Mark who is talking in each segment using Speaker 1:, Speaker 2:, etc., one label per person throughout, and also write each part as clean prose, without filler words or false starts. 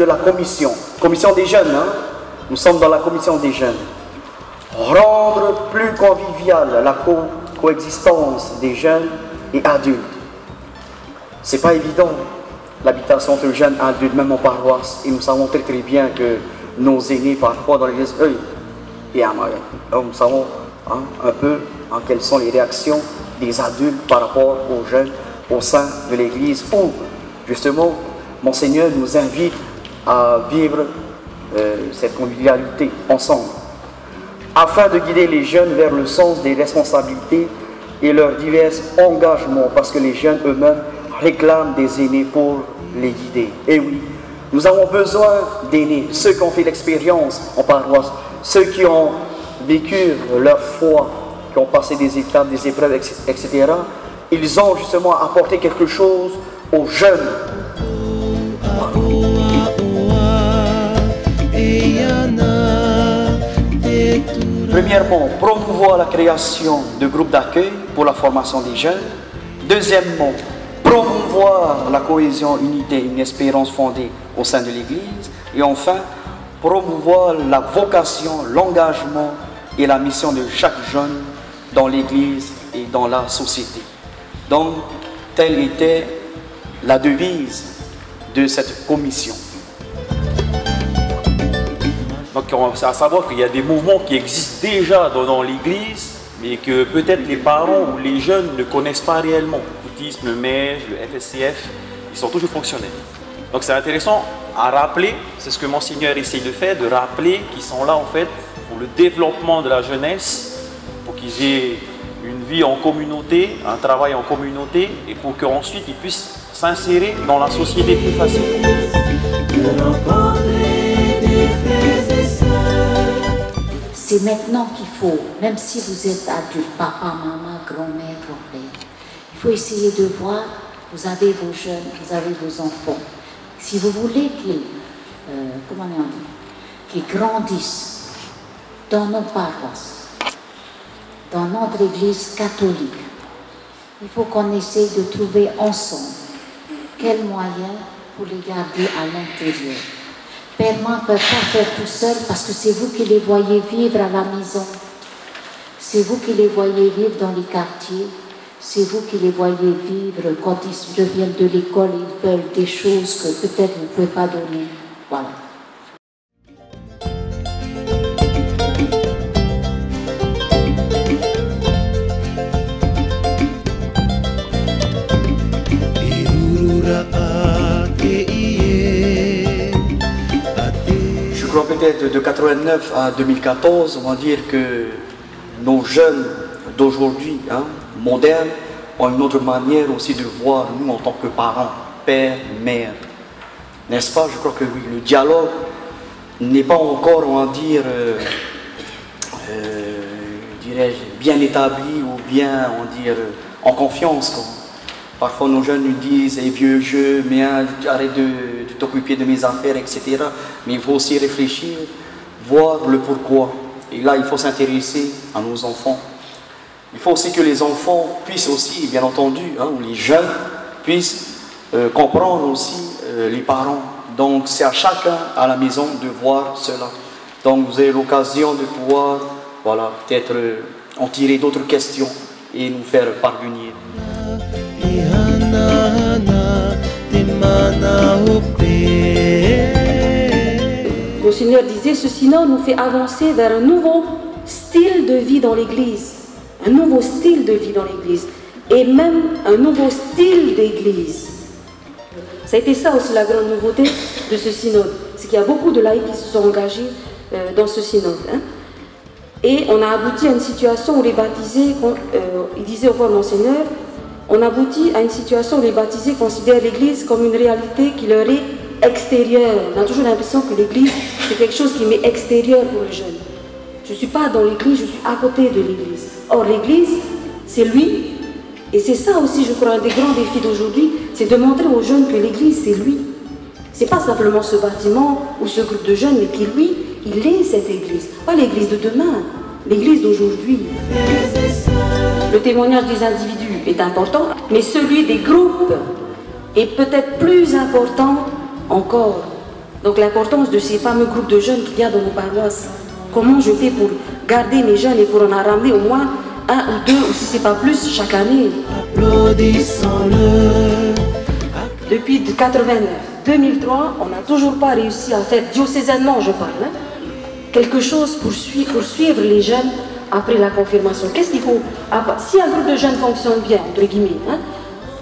Speaker 1: la commission des jeunes, hein? Nous sommes dans la commission des jeunes. Rendre plus conviviale la coexistence des jeunes et adultes. C'est pas évident, l'habitation entre jeunes et adultes, même en paroisse. Et nous savons très très bien que nos aînés, parfois dans l'église, nous savons un peu quelles sont les réactions des adultes par rapport aux jeunes au sein de l'église, où justement Monseigneur nous invite à vivre cette convivialité ensemble, afin de guider les jeunes vers le sens des responsabilités et leurs divers engagements, parce que les jeunes eux-mêmes réclament des aînés pour les guider. Et oui, nous avons besoin d'aînés, ceux qui ont fait l'expérience en paroisse, ceux qui ont vécu leur foi, qui ont passé des étapes, des épreuves, etc. Ils ont justement apporté quelque chose aux jeunes. Premièrement, promouvoir la création de groupes d'accueil pour la formation des jeunes. Deuxièmement, promouvoir la cohésion, unité, une espérance fondée au sein de l'Église. Et enfin, promouvoir la vocation, l'engagement et la mission de chaque jeune dans l'Église et dans la société. Donc, telle était la devise de cette commission.
Speaker 2: Donc, c'est à savoir qu'il y a des mouvements qui existent déjà dans l'Église, mais que peut-être les parents ou les jeunes ne connaissent pas réellement. L'autisme, le MEJ, le FSCF, ils sont toujours fonctionnels. Donc, c'est intéressant à rappeler, c'est ce que Monseigneur essaye de faire, de rappeler qu'ils sont là en fait pour le développement de la jeunesse, pour qu'ils aient une vie en communauté, un travail en communauté, et pour qu'ensuite ils puissent s'insérer dans la société plus facilement.
Speaker 3: C'est maintenant qu'il faut, même si vous êtes adulte, papa, maman, grand-mère, grand-père, il faut essayer de voir, vous avez vos jeunes, vous avez vos enfants. Si vous voulez qu'ils grandissent dans nos paroisses, dans notre église catholique, il faut qu'on essaye de trouver ensemble quels moyens pour les garder à l'intérieur. Père, maman ne peut pas faire tout seul parce que c'est vous qui les voyez vivre à la maison. C'est vous qui les voyez vivre dans les quartiers. C'est vous qui les voyez vivre quand ils reviennent de l'école, ils veulent des choses que peut-être vous ne pouvez pas donner. Voilà.
Speaker 1: Je crois peut-être de 89 à 2014, on va dire que nos jeunes d'aujourd'hui, modernes, ont une autre manière aussi de voir nous en tant que parents, père, mère. N'est-ce pas? Je crois que oui, le dialogue n'est pas encore, on va dire, dirais-je, bien établi ou bien, on va dire, en confiance, quoi. Parfois nos jeunes nous disent, vieux jeu, mais arrête de t'occuper de mes affaires, etc. Mais il faut aussi réfléchir, voir le pourquoi. Et là, il faut s'intéresser à nos enfants. Il faut aussi que les enfants puissent aussi, bien entendu, ou les jeunes puissent comprendre aussi les parents. Donc c'est à chacun à la maison de voir cela. Donc vous avez l'occasion de pouvoir, voilà, peut-être en tirer d'autres questions et nous faire parvenir.
Speaker 4: Monseigneur disait, ce synode nous fait avancer vers un nouveau style de vie dans l'Église. Un nouveau style de vie dans l'Église. Et même un nouveau style d'Église. Ça a été ça aussi la grande nouveauté de ce synode. C'est qu'il y a beaucoup de laïcs qui se sont engagés dans ce synode. Et on a abouti à une situation où les baptisés, il disait au revoir Monseigneur, on aboutit à une situation où les baptisés considèrent l'Église comme une réalité qui leur est extérieure. On a toujours l'impression que l'Église, c'est quelque chose qui m'est extérieur pour les jeunes. Je ne suis pas dans l'Église, je suis à côté de l'Église. Or, l'Église, c'est lui. Et c'est ça aussi, je crois, un des grands défis d'aujourd'hui, c'est de montrer aux jeunes que l'Église, c'est lui. Ce n'est pas simplement ce bâtiment ou ce groupe de jeunes, mais qui, lui, il est cette Église. Pas l'Église de demain, l'Église d'aujourd'hui. Le témoignage des individus est important, mais celui des groupes est peut-être plus important encore. Donc l'importance de ces fameux groupes de jeunes qu'il y a dans nos paroisses. Comment je fais pour garder mes jeunes et pour en ramener au moins 1 ou 2, ou si c'est pas plus, chaque année. Depuis 89, 2003, on n'a toujours pas réussi à faire, diocésanement je parle, hein, quelque chose pour suivre les jeunes après la confirmation. Qu'est-ce qu'il faut? Si un groupe de jeunes fonctionne bien, entre guillemets, hein,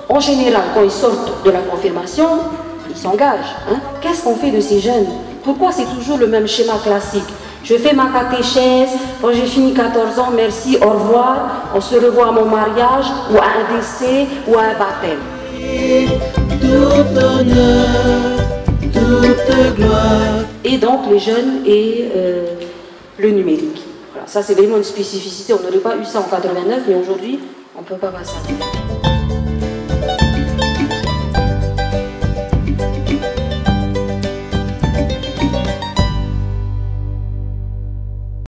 Speaker 4: en général, quand ils sortent de la confirmation, ils s'engagent. Hein. Qu'est-ce qu'on fait de ces jeunes? Pourquoi c'est toujours le même schéma classique? Je fais ma catéchèse, quand j'ai fini 14 ans, merci, au revoir, on se revoit à mon mariage, ou à un décès, ou à un baptême. Tout honneur, toute gloire. Et donc les jeunes et le numérique. Voilà, ça c'est vraiment une spécificité, on n'aurait pas eu ça en 89, mais aujourd'hui, on ne peut pas passer.